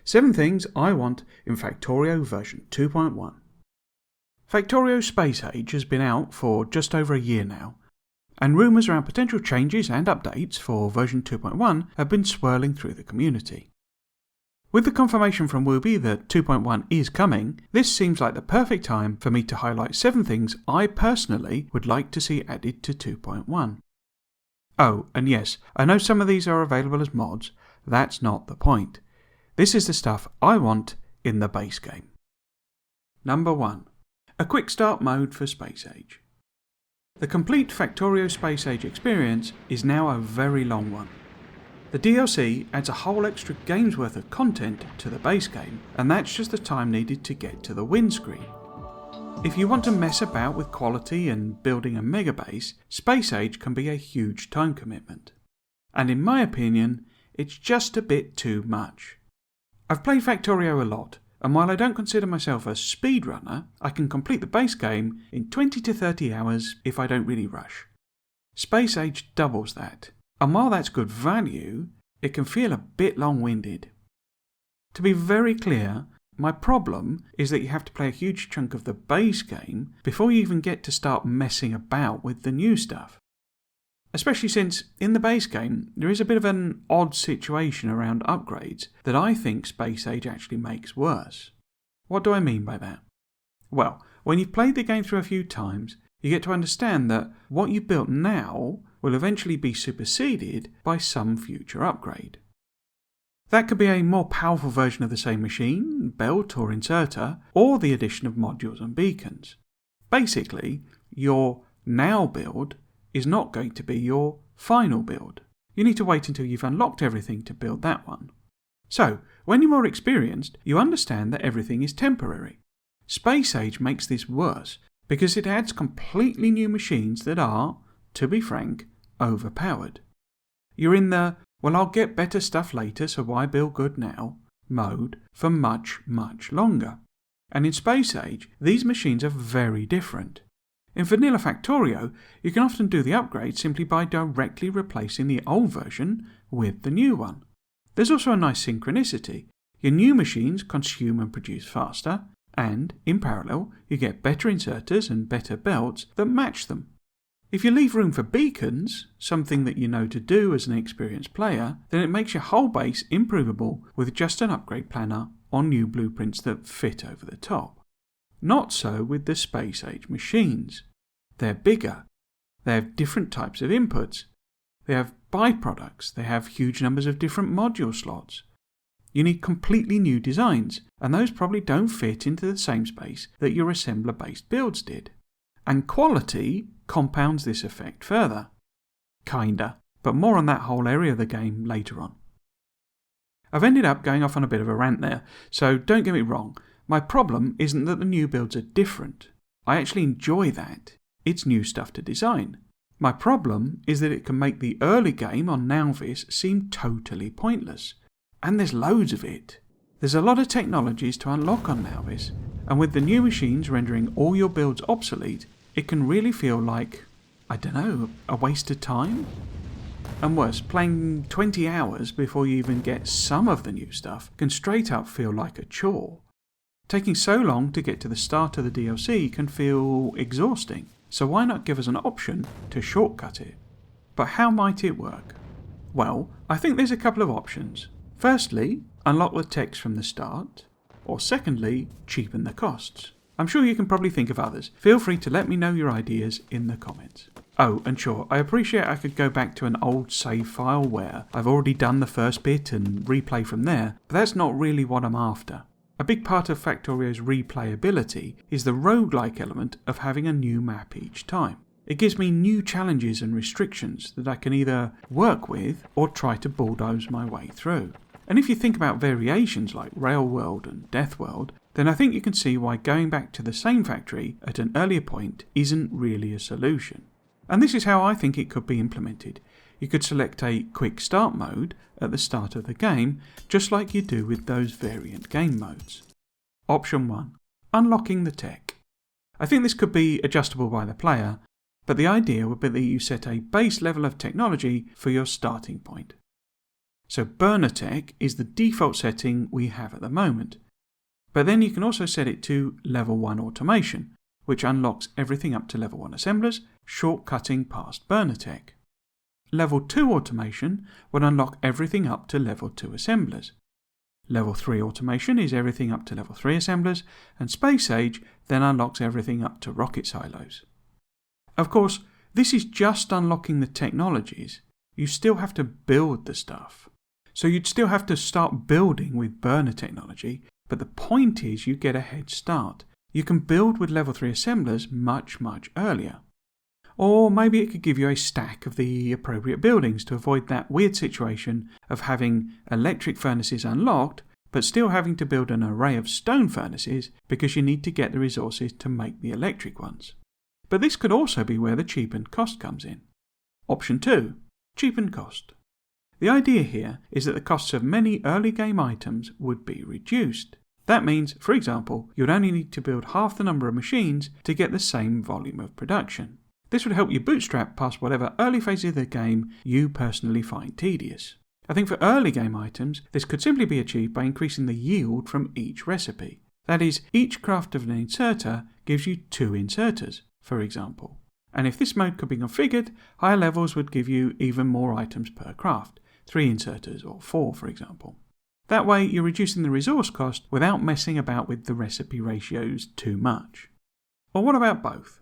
7 things I want in Factorio version 2.1. Factorio Space Age has been out for just over a year now, and rumours around potential changes and updates for version 2.1 have been swirling through the community. With the confirmation from Wooby that 2.1 is coming, this seems like the perfect time for me to highlight 7 things I personally would like to see added to 2.1. Oh, and yes, I know some of these are available as mods. That's not the point. This is the stuff I want in the base game. Number 1. A Quickstart Mode for Space Age. The complete Factorio Space Age experience is now a very long one. The DLC adds a whole extra game's worth of content to the base game, and that's just the time needed to get to the win screen. If you want to mess about with quality and building a mega base, Space Age can be a huge time commitment. And in my opinion, it's just a bit too much. I've played Factorio a lot, and while I don't consider myself a speedrunner, I can complete the base game in 20 to 30 hours if I don't really rush. Space Age doubles that, and while that's good value, it can feel a bit long-winded. To be very clear, my problem is that you have to play a huge chunk of the base game before you even get to start messing about with the new stuff. Especially since, in the base game, there is a bit of an odd situation around upgrades that I think Space Age actually makes worse. What do I mean by that? Well, when you've played the game through a few times, you get to understand that what you built now will eventually be superseded by some future upgrade. That could be a more powerful version of the same machine, belt or inserter, or the addition of modules and beacons. Basically, your now build is not going to be your final build. You need to wait until you've unlocked everything to build that one. So, when you're more experienced, you understand that everything is temporary. Space Age makes this worse because it adds completely new machines that are, to be frank, overpowered. You're in the, well, I'll get better stuff later, so why build good now mode for much, much longer. And in Space Age, these machines are very different. In vanilla Factorio, you can often do the upgrade simply by directly replacing the old version with the new one. There's also a nice synchronicity. Your new machines consume and produce faster, and, in parallel, you get better inserters and better belts that match them. If you leave room for beacons, something that you know to do as an experienced player, then it makes your whole base improvable with just an upgrade planner or new blueprints that fit over the top. Not so with the Space Age machines. They're bigger. They have different types of inputs. They have byproducts. They have huge numbers of different module slots. You need completely new designs, and those probably don't fit into the same space that your assembler-based builds did. And quality compounds this effect further. Kinda, but more on that whole area of the game later on. I've ended up going off on a bit of a rant there, so don't get me wrong. My problem isn't that the new builds are different. I actually enjoy that. It's new stuff to design. My problem is that it can make the early game on Nowvis seem totally pointless. And there's loads of it. There's a lot of technologies to unlock on Nowvis, and with the new machines rendering all your builds obsolete, it can really feel like, I don't know, a waste of time? And worse, playing 20 hours before you even get some of the new stuff can straight up feel like a chore. Taking so long to get to the start of the DLC can feel exhausting, so why not give us an option to shortcut it? But how might it work? Well, I think there's a couple of options. Firstly, unlock the text from the start, or secondly, cheapen the costs. I'm sure you can probably think of others. Feel free to let me know your ideas in the comments. Oh, and sure, I appreciate I could go back to an old save file where I've already done the first bit and replay from there, but that's not really what I'm after. A big part of Factorio's replayability is the roguelike element of having a new map each time. It gives me new challenges and restrictions that I can either work with or try to bulldoze my way through. And if you think about variations like Rail World and Death World, then I think you can see why going back to the same factory at an earlier point isn't really a solution. And this is how I think it could be implemented. You could select a Quick Start Mode at the start of the game, just like you do with those variant game modes. Option 1. Unlocking the tech. I think this could be adjustable by the player, but the idea would be that you set a base level of technology for your starting point. So burner tech is the default setting we have at the moment. But then you can also set it to level 1 automation, which unlocks everything up to level 1 assemblers, shortcutting past burner tech. Level 2 automation would unlock everything up to level 2 assemblers. Level 3 automation is everything up to level 3 assemblers, and Space Age then unlocks everything up to rocket silos. Of course, this is just unlocking the technologies. You still have to build the stuff. So you'd still have to start building with burner technology, but the point is you get a head start. You can build with level 3 assemblers much earlier. Or maybe it could give you a stack of the appropriate buildings to avoid that weird situation of having electric furnaces unlocked, but still having to build an array of stone furnaces because you need to get the resources to make the electric ones. But this could also be where the cheapened cost comes in. Option 2. Cheapened cost. The idea here is that the costs of many early game items would be reduced. That means, for example, you'd only need to build half the number of machines to get the same volume of production. This would help you bootstrap past whatever early phases of the game you personally find tedious. I think for early game items, this could simply be achieved by increasing the yield from each recipe. That is, each craft of an inserter gives you 2 inserters, for example. And if this mode could be configured, higher levels would give you even more items per craft, 3 inserters or 4, for example. That way you're reducing the resource cost without messing about with the recipe ratios too much. Or what about both?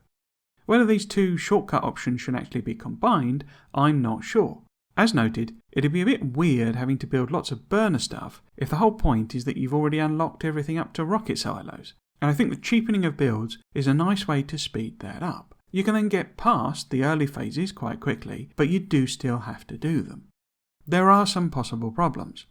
Whether these 2 shortcut options should actually be combined, I'm not sure. As noted, it'd be a bit weird having to build lots of burner stuff if the whole point is that you've already unlocked everything up to rocket silos. And I think the cheapening of builds is a nice way to speed that up. You can then get past the early phases quite quickly, but you do still have to do them. There are some possible problems.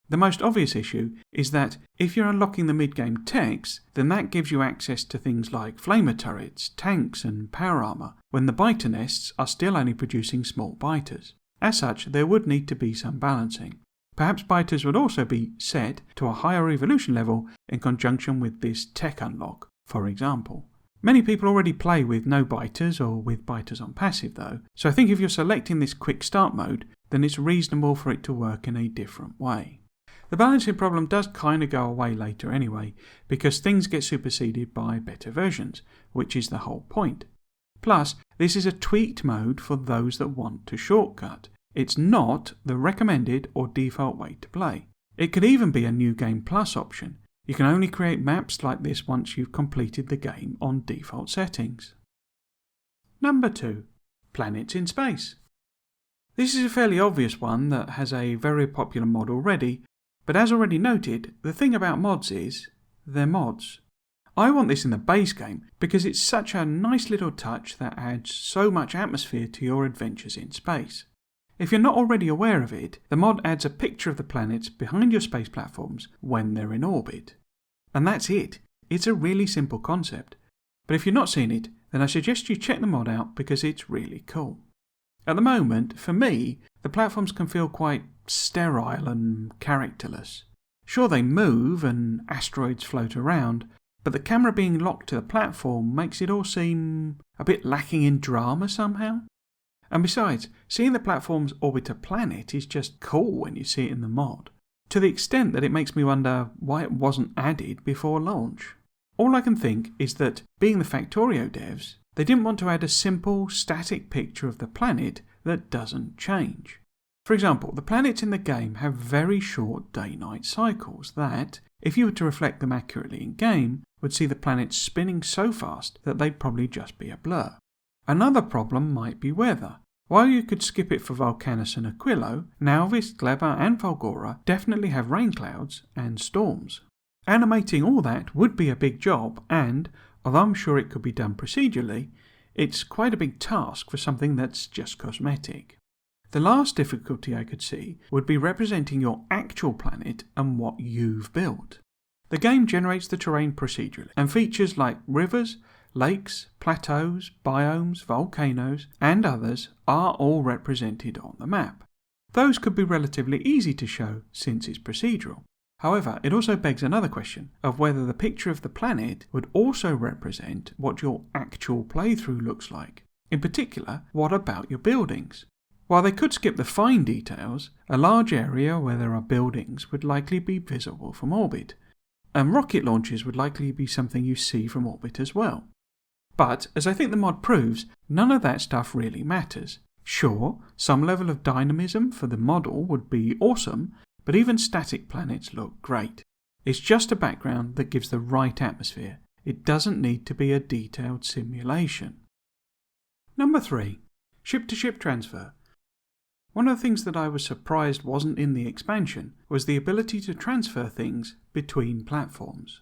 The most obvious issue is that if you're unlocking the mid-game techs, then that gives you access to things like flamer turrets, tanks and power armour, when the biter nests are still only producing small biters. As such, there would need to be some balancing. Perhaps biters would also be set to a higher evolution level in conjunction with this tech unlock, for example. Many people already play with no biters or with biters on passive though, so I think if you're selecting this quick start mode, then it's reasonable for it to work in a different way. The balancing problem does kind of go away later anyway, because things get superseded by better versions, which is the whole point. Plus, this is a tweaked mode for those that want to shortcut. It's not the recommended or default way to play. It could even be a New Game Plus option. You can only create maps like this once you've completed the game on default settings. Number 2. Planets in space. This is a fairly obvious one that has a very popular mod already, but as already noted, the thing about mods is, they're mods. I want this in the base game because it's such a nice little touch that adds so much atmosphere to your adventures in space. If you're not already aware of it, the mod adds a picture of the planets behind your space platforms when they're in orbit. And that's it. It's a really simple concept. But if you've not seen it, then I suggest you check the mod out because it's really cool. At the moment, for me, the platforms can feel quite sterile and characterless. Sure, they move and asteroids float around, but the camera being locked to the platform makes it all seem a bit lacking in drama somehow. And besides, seeing the platforms orbit a planet is just cool when you see it in the mod, to the extent that it makes me wonder why it wasn't added before launch. All I can think is that, being the Factorio devs, they didn't want to add a simple, static picture of the planet that doesn't change. For example, the planets in the game have very short day-night cycles that, if you were to reflect them accurately in-game, would see the planets spinning so fast that they'd probably just be a blur. Another problem might be weather. While you could skip it for Volcanus and Aquilo, Nauvis, Gleba and Volgora definitely have rain clouds and storms. Animating all that would be a big job and, although I'm sure it could be done procedurally, it's quite a big task for something that's just cosmetic. The last difficulty I could see would be representing your actual planet and what you've built. The game generates the terrain procedurally, and features like rivers, lakes, plateaus, biomes, volcanoes, and others are all represented on the map. Those could be relatively easy to show since it's procedural. However, it also begs another question of whether the picture of the planet would also represent what your actual playthrough looks like. In particular, what about your buildings? While they could skip the fine details, a large area where there are buildings would likely be visible from orbit, and rocket launches would likely be something you see from orbit as well. But, as I think the mod proves, none of that stuff really matters. Sure, some level of dynamism for the model would be awesome, but even static planets look great. It's just a background that gives the right atmosphere. It doesn't need to be a detailed simulation. Number 3. Ship-to-ship transfer. One of the things that I was surprised wasn't in the expansion was the ability to transfer things between platforms.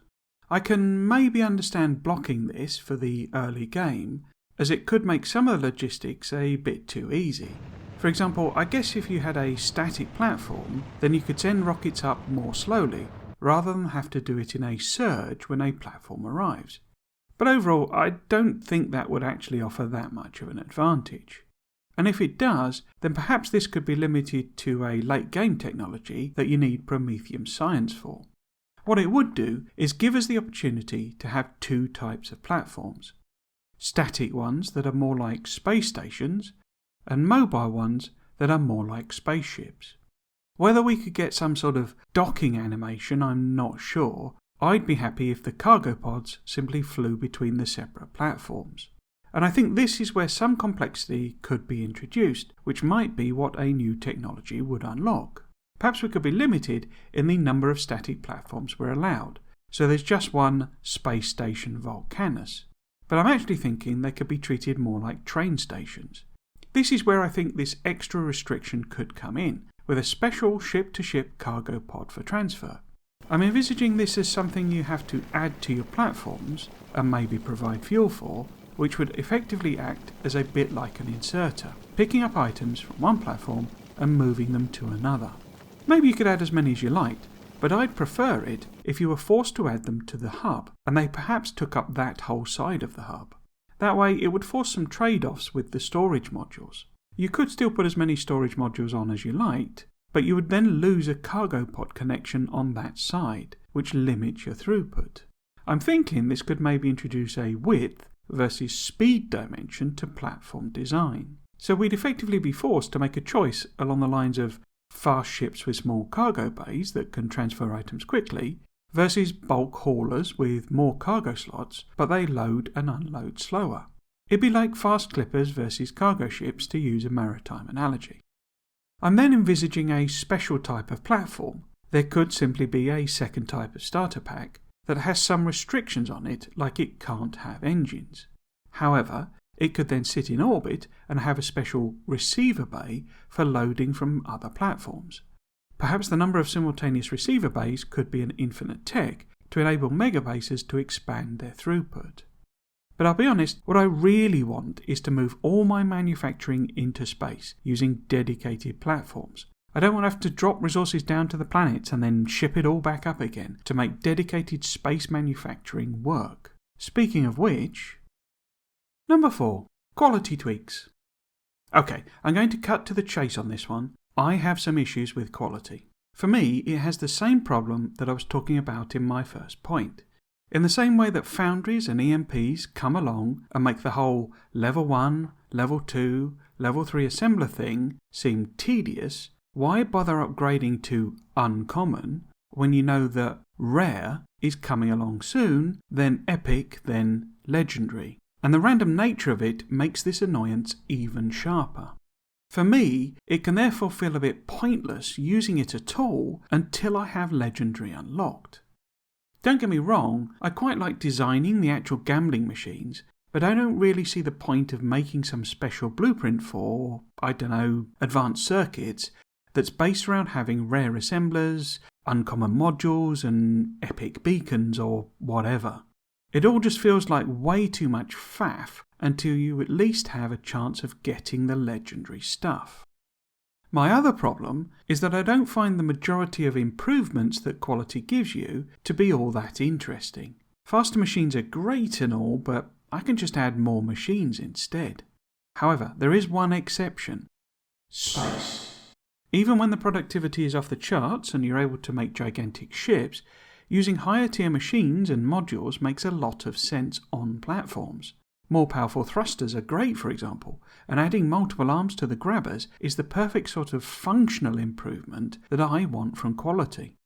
I can maybe understand blocking this for the early game, as it could make some of the logistics a bit too easy. For example, I guess if you had a static platform, then you could send rockets up more slowly, rather than have to do it in a surge when a platform arrives. But overall, I don't think that would actually offer that much of an advantage. And if it does, then perhaps this could be limited to a late game technology that you need Prometheum science for. What it would do is give us the opportunity to have two types of platforms. Static ones that are more like space stations, and mobile ones that are more like spaceships. Whether we could get some sort of docking animation, I'm not sure. I'd be happy if the cargo pods simply flew between the separate platforms. And I think this is where some complexity could be introduced, which might be what a new technology would unlock. Perhaps we could be limited in the number of static platforms we're allowed, so there's just one Space Station Volcanus. But I'm actually thinking they could be treated more like train stations. This is where I think this extra restriction could come in, with a special ship-to-ship cargo pod for transfer. I'm envisaging this as something you have to add to your platforms, and maybe provide fuel for, which would effectively act as a bit like an inserter, picking up items from one platform and moving them to another. Maybe you could add as many as you liked, but I'd prefer it if you were forced to add them to the hub, and they perhaps took up that whole side of the hub. That way it would force some trade-offs with the storage modules. You could still put as many storage modules on as you liked, but you would then lose a cargo pod connection on that side, which limits your throughput. I'm thinking this could maybe introduce a width versus speed dimension to platform design. So we'd effectively be forced to make a choice along the lines of fast ships with small cargo bays that can transfer items quickly, versus bulk haulers with more cargo slots, but they load and unload slower. It'd be like fast clippers versus cargo ships, to use a maritime analogy. I'm then envisaging a special type of platform. There could simply be a second type of starter pack that has some restrictions on it, like it can't have engines. However, it could then sit in orbit and have a special receiver bay for loading from other platforms. Perhaps the number of simultaneous receiver bays could be an infinite tech to enable megabases to expand their throughput. But I'll be honest, what I really want is to move all my manufacturing into space using dedicated platforms. I don't want to have to drop resources down to the planets and then ship it all back up again to make dedicated space manufacturing work. Speaking of which... Number 4. Quality tweaks. Okay, I'm going to cut to the chase on this one. I have some issues with quality. For me, it has the same problem that I was talking about in my first point. In the same way that foundries and EMPs come along and make the whole level 1, level 2, level 3 assembler thing seem tedious, why bother upgrading to uncommon when you know that rare is coming along soon, then epic, then legendary? And the random nature of it makes this annoyance even sharper. For me, it can therefore feel a bit pointless using it at all until I have legendary unlocked. Don't get me wrong, I quite like designing the actual gambling machines, but I don't really see the point of making some special blueprint for, advanced circuits that's based around having rare assemblers, uncommon modules and epic beacons or whatever. It all just feels like way too much faff until you at least have a chance of getting the legendary stuff. My other problem is that I don't find the majority of improvements that quality gives you to be all that interesting. Faster machines are great and all, but I can just add more machines instead. However, there is one exception. Space. Even when the productivity is off the charts and you're able to make gigantic ships, using higher tier machines and modules makes a lot of sense on platforms. More powerful thrusters are great, for example, and adding multiple arms to the grabbers is the perfect sort of functional improvement that I want from quality.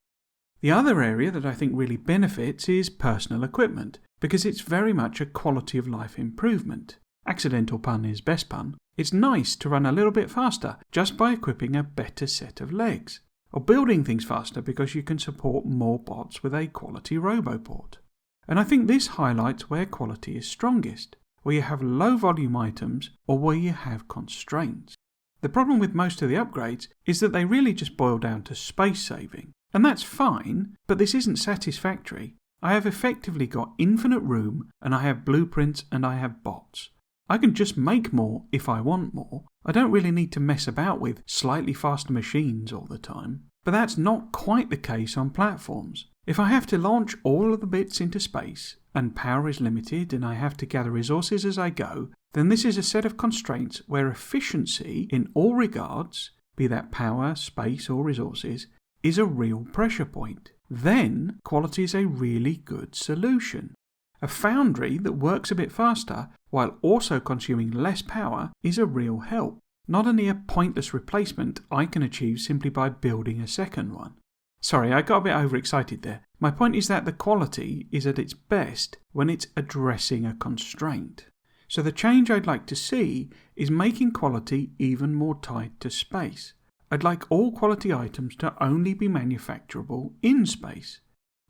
The other area that I think really benefits is personal equipment, because it's very much a quality of life improvement. Accidental pun is best pun. It's nice to run a little bit faster just by equipping a better set of legs, or building things faster because you can support more bots with a quality roboport. And I think this highlights where quality is strongest, where you have low volume items or where you have constraints. The problem with most of the upgrades is that they really just boil down to space saving. And that's fine, but this isn't satisfactory. I have effectively got infinite room, and I have blueprints, and I have bots. I can just make more if I want more. I don't really need to mess about with slightly faster machines all the time. But that's not quite the case on platforms. If I have to launch all of the bits into space, and power is limited and I have to gather resources as I go, then this is a set of constraints where efficiency in all regards, be that power, space or resources, is a real pressure point. Then quality is a really good solution. A foundry that works a bit faster while also consuming less power is a real help, not a near pointless replacement I can achieve simply by building a second one. Sorry, I got a bit overexcited there. My point is that the quality is at its best when it's addressing a constraint. So the change I'd like to see is making quality even more tied to space. I'd like all quality items to only be manufacturable in space.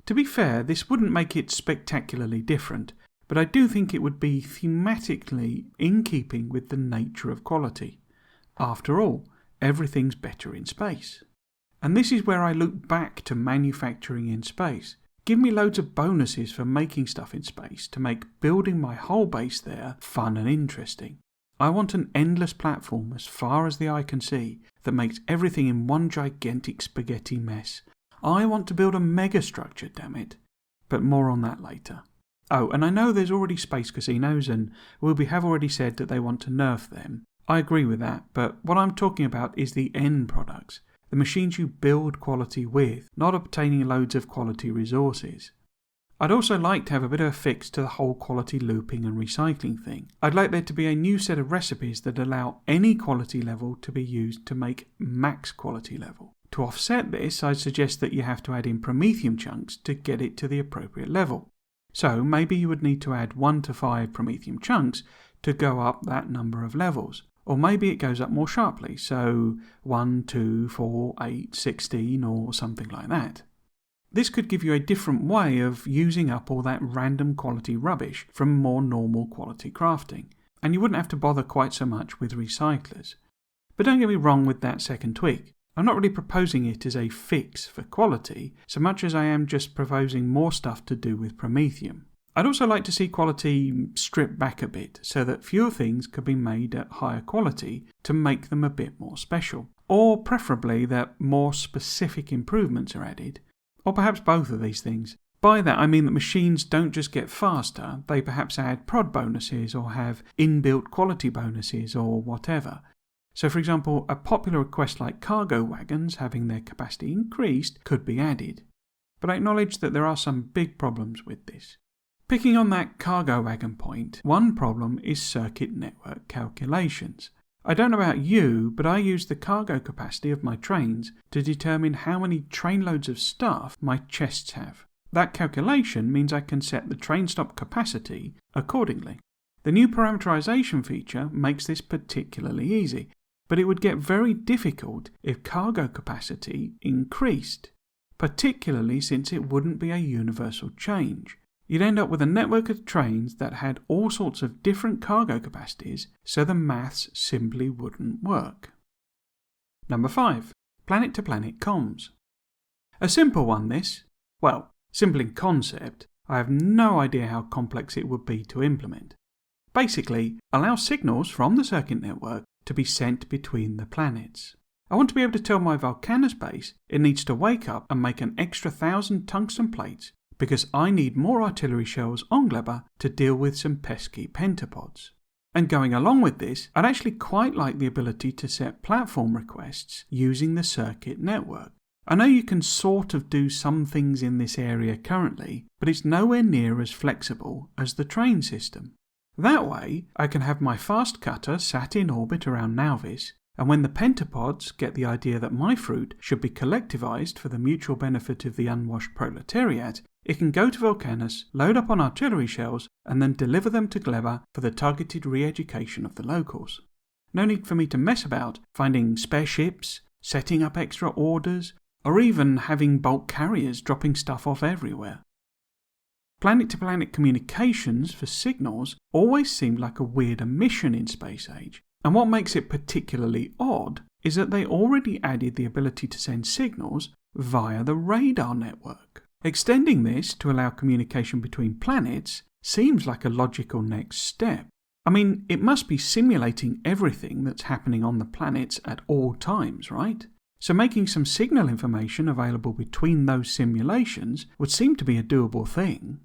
To be fair, this wouldn't make it spectacularly different, but I do think it would be thematically in keeping with the nature of quality. After all, everything's better in space. And this is where I look back to manufacturing in space. Give me loads of bonuses for making stuff in space to make building my whole base there fun and interesting. I want an endless platform as far as the eye can see that makes everything in one gigantic spaghetti mess. I want to build a megastructure, damn it. But more on that later. Oh, and I know there's already space casinos and Wilby have already said that they want to nerf them. I agree with that, but what I'm talking about is the end products. The machines you build quality with, not obtaining loads of quality resources. I'd also like to have a bit of a fix to the whole quality looping and recycling thing. I'd like there to be a new set of recipes that allow any quality level to be used to make max quality level. To offset this, I'd suggest that you have to add in Promethium chunks to get it to the appropriate level. So maybe you would need to add 1 to 5 Promethium chunks to go up that number of levels. Or maybe it goes up more sharply, so 1, 2, 4, 8, 16 or something like that. This could give you a different way of using up all that random quality rubbish from more normal quality crafting, and you wouldn't have to bother quite so much with recyclers. But don't get me wrong with that second tweak. I'm not really proposing it as a fix for quality, so much as I am just proposing more stuff to do with Promethium. I'd also like to see quality stripped back a bit, so that fewer things could be made at higher quality to make them a bit more special. Or preferably that more specific improvements are added. Or perhaps both of these things. By that I mean that machines don't just get faster, they perhaps add prod bonuses or have inbuilt quality bonuses or whatever. So for example, a popular request like cargo wagons having their capacity increased could be added. But I acknowledge that there are some big problems with this. Picking on that cargo wagon point, one problem is circuit network calculations. I don't know about you, but I use the cargo capacity of my trains to determine how many trainloads of stuff my chests have. That calculation means I can set the train stop capacity accordingly. The new parameterization feature makes this particularly easy, but it would get very difficult if cargo capacity increased, particularly since it wouldn't be a universal change. You'd end up with a network of trains that had all sorts of different cargo capacities, so the maths simply wouldn't work. Number 5. Planet-to-planet comms. A simple one this. Well, simple in concept. I have no idea how complex it would be to implement. Basically, allow signals from the circuit network to be sent between the planets. I want to be able to tell my Vulcanus base it needs to wake up and make an extra 1,000 tungsten plates because I need more artillery shells on Glebber to deal with some pesky pentapods. And going along with this, I'd actually quite like the ability to set platform requests using the circuit network. I know you can sort of do some things in this area currently, but it's nowhere near as flexible as the train system. That way, I can have my fast cutter sat in orbit around Nauvis, and when the pentapods get the idea that my fruit should be collectivized for the mutual benefit of the unwashed proletariat, it can go to Vulcanus, load up on artillery shells, and then deliver them to Gleba for the targeted re-education of the locals. No need for me to mess about finding spare ships, setting up extra orders, or even having bulk carriers dropping stuff off everywhere. Planet-to-planet communications for signals always seemed like a weird omission in Space Age, and what makes it particularly odd is that they already added the ability to send signals via the radar network. Extending this to allow communication between planets seems like a logical next step. I mean, it must be simulating everything that's happening on the planets at all times, right? So making some signal information available between those simulations would seem to be a doable thing.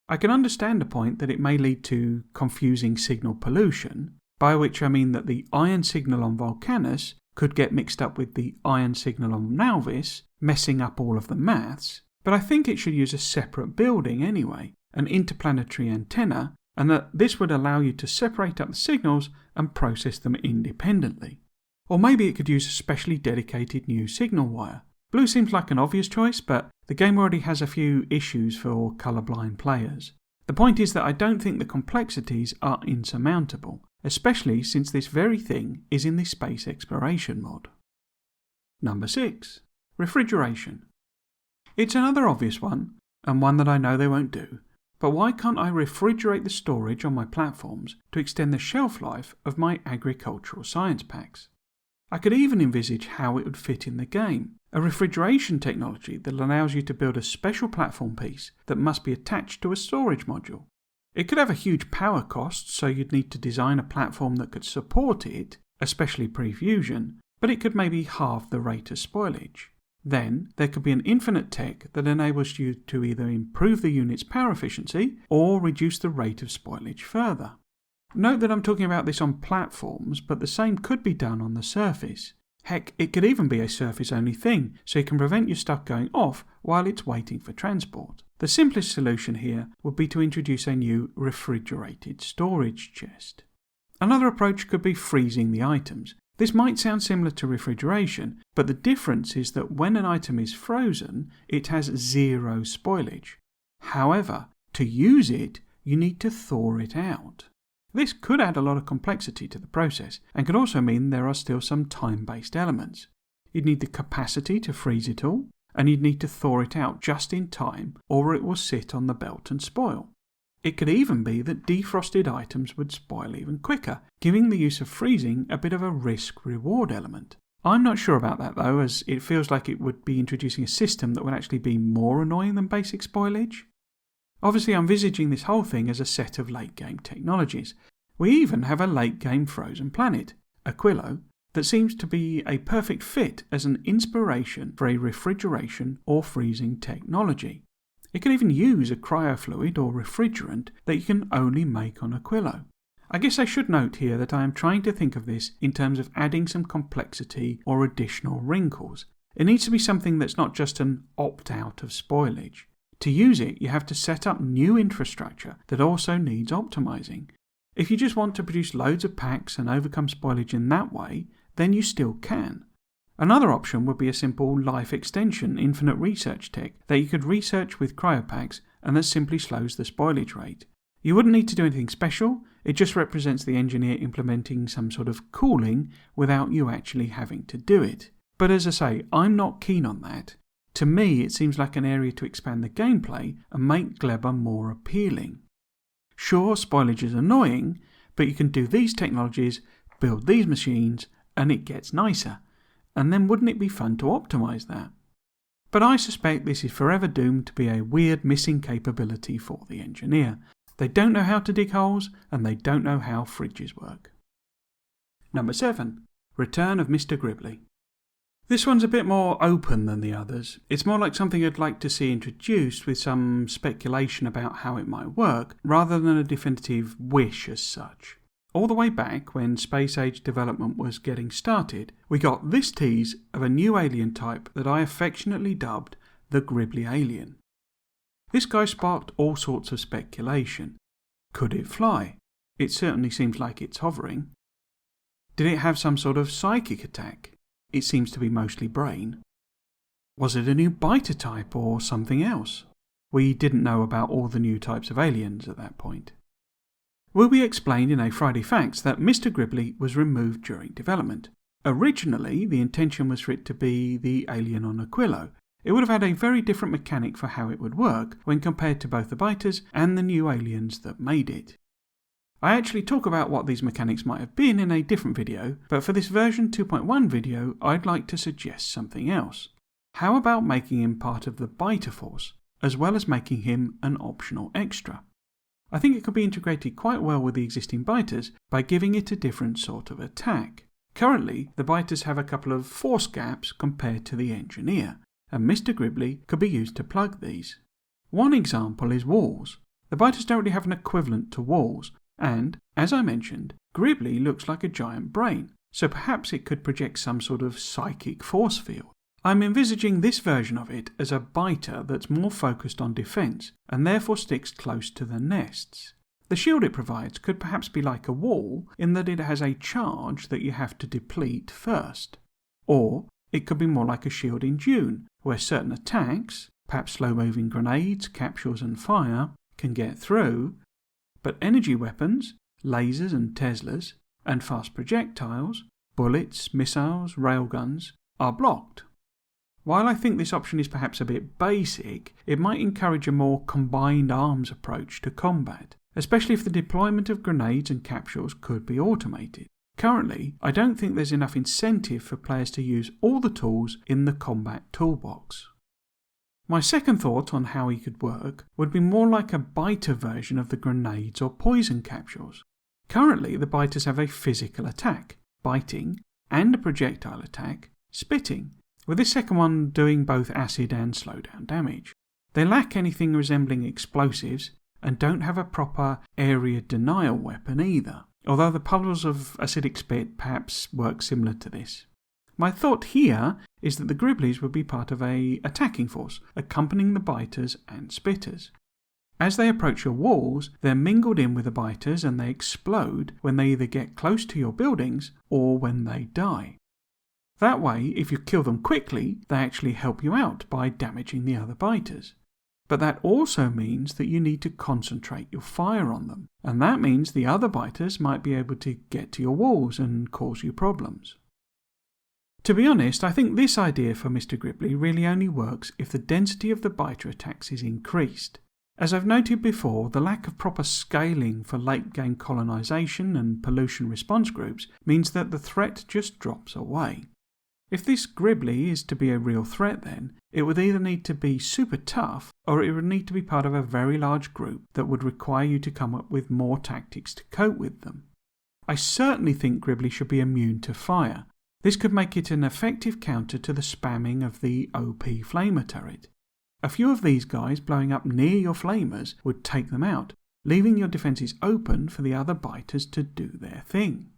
I can understand the point that it may lead to confusing signal pollution, by which I mean that the iron signal on Vulcanus could get mixed up with the iron signal on Nauvis, messing up all of the maths, but I think it should use a separate building anyway, an interplanetary antenna, and that this would allow you to separate up the signals and process them independently. Or maybe it could use a specially dedicated new signal wire. Blue seems like an obvious choice, but the game already has a few issues for colourblind players. The point is that I don't think the complexities are insurmountable, especially since this very thing is in the space exploration mod. Number 6. Refrigeration. It's another obvious one, and one that I know they won't do, but why can't I refrigerate the storage on my platforms to extend the shelf life of my agricultural science packs? I could even envisage how it would fit in the game, a refrigeration technology that allows you to build a special platform piece that must be attached to a storage module. It could have a huge power cost, so you'd need to design a platform that could support it, especially pre-fusion, but it could maybe halve the rate of spoilage. Then, there could be an infinite tech that enables you to either improve the unit's power efficiency or reduce the rate of spoilage further. Note that I'm talking about this on platforms, but the same could be done on the surface. Heck, it could even be a surface-only thing, so you can prevent your stuff going off while it's waiting for transport. The simplest solution here would be to introduce a new refrigerated storage chest. Another approach could be freezing the items. This might sound similar to refrigeration, but the difference is that when an item is frozen, it has zero spoilage. However, to use it, you need to thaw it out. This could add a lot of complexity to the process, and could also mean there are still some time-based elements. You'd need the capacity to freeze it all, and you'd need to thaw it out just in time, or it will sit on the belt and spoil. It could even be that defrosted items would spoil even quicker, giving the use of freezing a bit of a risk-reward element. I'm not sure about that though, as it feels like it would be introducing a system that would actually be more annoying than basic spoilage. Obviously, I'm envisaging this whole thing as a set of late-game technologies. We even have a late-game frozen planet, Aquilo, that seems to be a perfect fit as an inspiration for a refrigeration or freezing technology. It could even use a cryofluid or refrigerant that you can only make on Aquilo. I guess I should note here that I am trying to think of this in terms of adding some complexity or additional wrinkles. It needs to be something that's not just an opt-out of spoilage. To use it, you have to set up new infrastructure that also needs optimizing. If you just want to produce loads of packs and overcome spoilage in that way, then you still can. Another option would be a simple life extension infinite research tech that you could research with cryopacks and that simply slows the spoilage rate. You wouldn't need to do anything special, it just represents the engineer implementing some sort of cooling without you actually having to do it. But as I say, I'm not keen on that. To me, it seems like an area to expand the gameplay and make Gleba more appealing. Sure, spoilage is annoying, but you can do these technologies, build these machines, and it gets nicer. And then wouldn't it be fun to optimize that? But I suspect this is forever doomed to be a weird missing capability for the engineer. They don't know how to dig holes, and they don't know how fridges work. Number 7. Return of Mr Gribbly. This one's a bit more open than the others. It's more like something I'd like to see introduced with some speculation about how it might work, rather than a definitive wish as such. All the way back when Space Age development was getting started, we got this tease of a new alien type that I affectionately dubbed the Gribbly alien. This guy sparked all sorts of speculation. Could it fly? It certainly seems like it's hovering. Did it have some sort of psychic attack? It seems to be mostly brain. Was it a new biter type or something else? We didn't know about all the new types of aliens at that point. Will be explained in a Friday Facts that Mr Gribbly was removed during development. Originally, the intention was for it to be the alien on Aquilo. It would have had a very different mechanic for how it would work when compared to both the biters and the new aliens that made it. I actually talk about what these mechanics might have been in a different video, but for this version 2.1 video I'd like to suggest something else. How about making him part of the biter force, as well as making him an optional extra? I think it could be integrated quite well with the existing biters by giving it a different sort of attack. Currently, the biters have a couple of force gaps compared to the engineer, and Mr Gribbly could be used to plug these. One example is walls. The biters don't really have an equivalent to walls, and, as I mentioned, Gribbly looks like a giant brain, so perhaps it could project some sort of psychic force field. I'm envisaging this version of it as a biter that's more focused on defence and therefore sticks close to the nests. The shield it provides could perhaps be like a wall in that it has a charge that you have to deplete first. Or it could be more like a shield in Dune, where certain attacks, perhaps slow-moving grenades, capsules and fire, can get through, but energy weapons, lasers and Teslas, and fast projectiles, bullets, missiles, railguns, are blocked. While I think this option is perhaps a bit basic, it might encourage a more combined arms approach to combat, especially if the deployment of grenades and capsules could be automated. Currently, I don't think there's enough incentive for players to use all the tools in the combat toolbox. My second thought on how he could work would be more like a biter version of the grenades or poison capsules. Currently, the biters have a physical attack, biting, and a projectile attack, spitting, with this second one doing both acid and slowdown damage. They lack anything resembling explosives and don't have a proper area denial weapon either, although the puddles of acidic spit perhaps work similar to this. My thought here is that the Gribblies would be part of a attacking force, accompanying the biters and spitters. As they approach your walls, they're mingled in with the biters and they explode when they either get close to your buildings or when they die. That way, if you kill them quickly, they actually help you out by damaging the other biters. But that also means that you need to concentrate your fire on them, and that means the other biters might be able to get to your walls and cause you problems. To be honest, I think this idea for Mr Gribbly really only works if the density of the biter attacks is increased. As I've noted before, the lack of proper scaling for late-game colonisation and pollution response groups means that the threat just drops away. If this Gribbly is to be a real threat then, it would either need to be super tough or it would need to be part of a very large group that would require you to come up with more tactics to cope with them. I certainly think Gribbly should be immune to fire. This could make it an effective counter to the spamming of the OP flamer turret. A few of these guys blowing up near your flamers would take them out, leaving your defences open for the other biters to do their thing.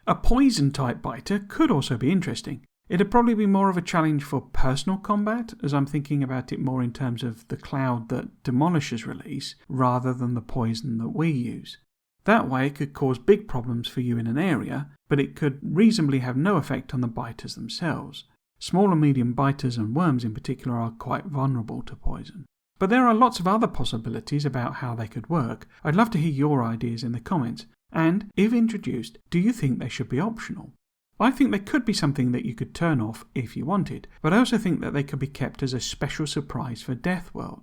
A poison-type biter could also be interesting. It'd probably be more of a challenge for personal combat, as I'm thinking about it more in terms of the cloud that demolishers release, rather than the poison that we use. That way it could cause big problems for you in an area, but it could reasonably have no effect on the biters themselves. Small and medium biters and worms in particular are quite vulnerable to poison. But there are lots of other possibilities about how they could work. I'd love to hear your ideas in the comments. And, if introduced, do you think they should be optional? I think they could be something that you could turn off if you wanted, but I also think that they could be kept as a special surprise for Death World.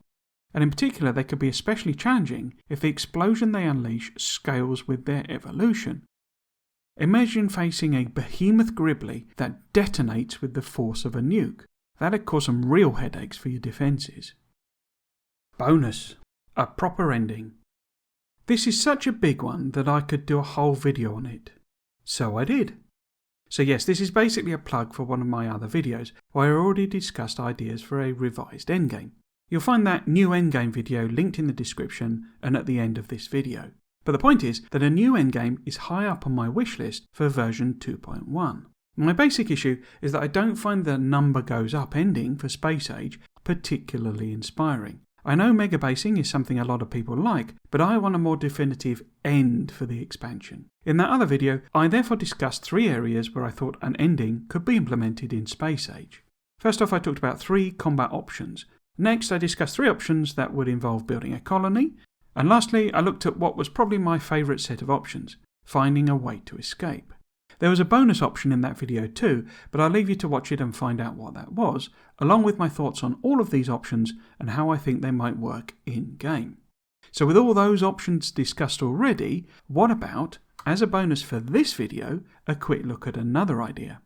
And in particular, they could be especially challenging if the explosion they unleash scales with their evolution. Imagine facing a behemoth Gribbly that detonates with the force of a nuke. That'd cause some real headaches for your defences. Bonus. A proper ending. This is such a big one that I could do a whole video on it. So I did. So yes, this is basically a plug for one of my other videos, where I already discussed ideas for a revised endgame. You'll find that new endgame video linked in the description and at the end of this video. But the point is that a new endgame is high up on my wishlist for version 2.1. My basic issue is that I don't find the number goes up ending for Space Age particularly inspiring. I know mega basing is something a lot of people like, but I want a more definitive end for the expansion. In that other video, I therefore discussed 3 areas where I thought an ending could be implemented in Space Age. First off, I talked about 3 combat options. Next, I discussed 3 options that would involve building a colony. And lastly, I looked at what was probably my favourite set of options, finding a way to escape. There was a bonus option in that video too, but I'll leave you to watch it and find out what that was, along with my thoughts on all of these options and how I think they might work in-game. So with all those options discussed already, what about, as a bonus for this video, a quick look at another idea?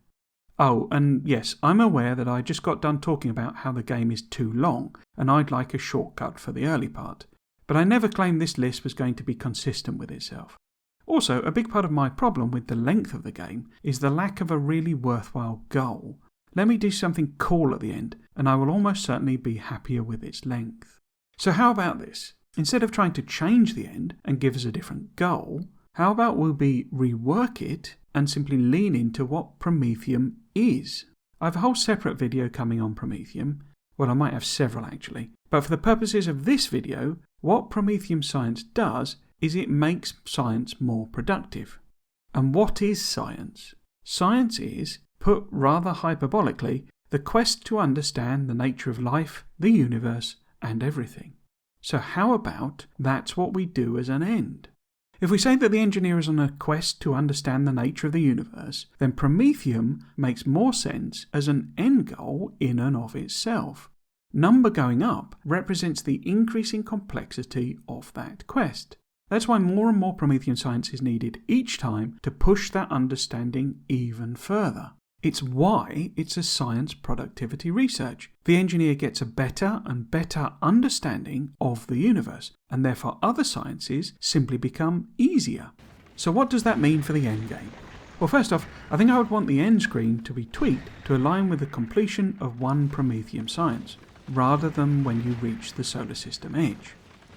Oh, and yes, I'm aware that I just got done talking about how the game is too long, and I'd like a shortcut for the early part. But I never claimed this list was going to be consistent with itself. Also, a big part of my problem with the length of the game is the lack of a really worthwhile goal. Let me do something cool at the end, and I will almost certainly be happier with its length. So how about this? Instead of trying to change the end and give us a different goal, how about we rework it and simply lean into what Prometheum is? I have a whole separate video coming on Prometheum. Well, I might have several actually. But for the purposes of this video, what Prometheum science does is it makes science more productive. And what is science? Science is, put rather hyperbolically, the quest to understand the nature of life, the universe, and everything. So how about that's what we do as an end? If we say that the engineer is on a quest to understand the nature of the universe, then Prometheum makes more sense as an end goal in and of itself. Number going up represents the increasing complexity of that quest. That's why more and more Promethean science is needed each time to push that understanding even further. It's why it's a science productivity research. The engineer gets a better and better understanding of the universe, and therefore other sciences simply become easier. So what does that mean for the endgame? Well, first off, I think I would want the end screen to be tweaked to align with the completion of one Prometheum science, rather than when you reach the solar system edge.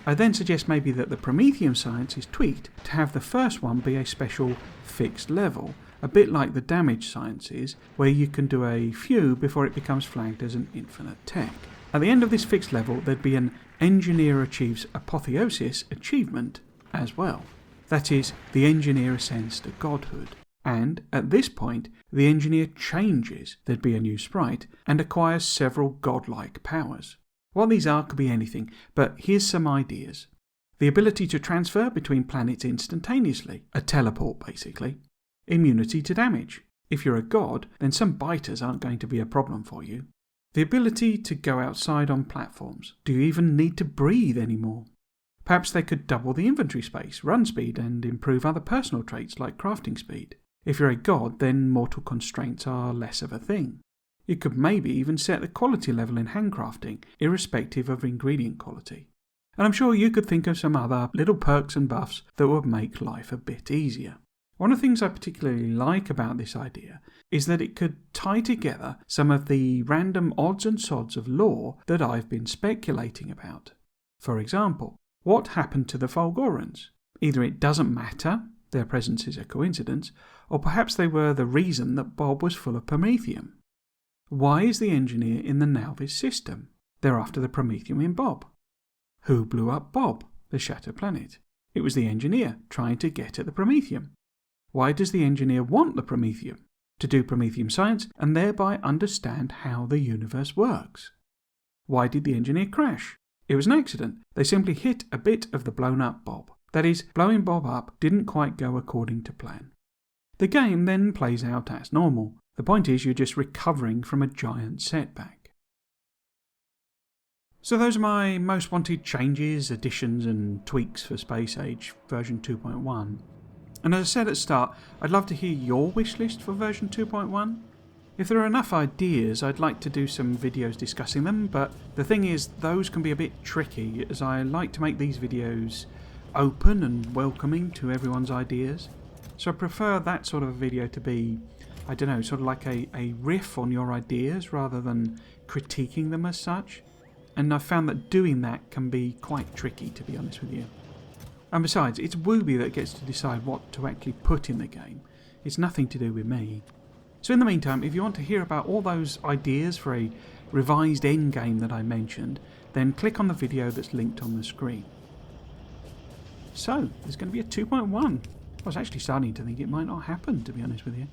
I then suggest maybe that the Prometheum science is tweaked to have the first one be a special fixed level, a bit like the damage science is, where you can do a few before it becomes flagged as an infinite tech. At the end of this fixed level, there'd be an engineer achieves apotheosis achievement as well. That is, the engineer ascends to godhood. And at this point, the engineer changes, there'd be a new sprite, and acquires several godlike powers. What these are could be anything, but here's some ideas. The ability to transfer between planets instantaneously, a teleport basically. Immunity to damage. If you're a god, then some biters aren't going to be a problem for you. The ability to go outside on platforms. Do you even need to breathe anymore? Perhaps they could double the inventory space, run speed, and improve other personal traits like crafting speed. If you're a god, then mortal constraints are less of a thing. You could maybe even set the quality level in handcrafting, irrespective of ingredient quality. And I'm sure you could think of some other little perks and buffs that would make life a bit easier. One of the things I particularly like about this idea is that it could tie together some of the random odds and sods of lore that I've been speculating about. For example, what happened to the Fulgurans? Either it doesn't matter, their presence is a coincidence, or perhaps they were the reason that Bob was full of Prometheum. Why is the engineer in the Nalvis system? They're after the Prometheum in Bob. Who blew up Bob, the Shatter Planet? It was the engineer trying to get at the Prometheum. Why does the engineer want the Prometheum? To do Prometheum science and thereby understand how the universe works. Why did the engineer crash? It was an accident. They simply hit a bit of the blown up Bob. That is, blowing Bob up didn't quite go according to plan. The game then plays out as normal. The point is you're just recovering from a giant setback. So those are my most wanted changes, additions and tweaks for Space Age version 2.1. And as I said at the start, I'd love to hear your wishlist for version 2.1. If there are enough ideas, I'd like to do some videos discussing them, but the thing is, those can be a bit tricky, as I like to make these videos open and welcoming to everyone's ideas. So I prefer that sort of a video to be, I don't know, sort of like a riff on your ideas rather than critiquing them as such. And I've found that doing that can be quite tricky, to be honest with you. And besides, it's Wooby that gets to decide what to actually put in the game. It's nothing to do with me. So in the meantime, if you want to hear about all those ideas for a revised endgame that I mentioned, then click on the video that's linked on the screen. So, there's going to be a 2.1. I was actually starting to think it might not happen, to be honest with you.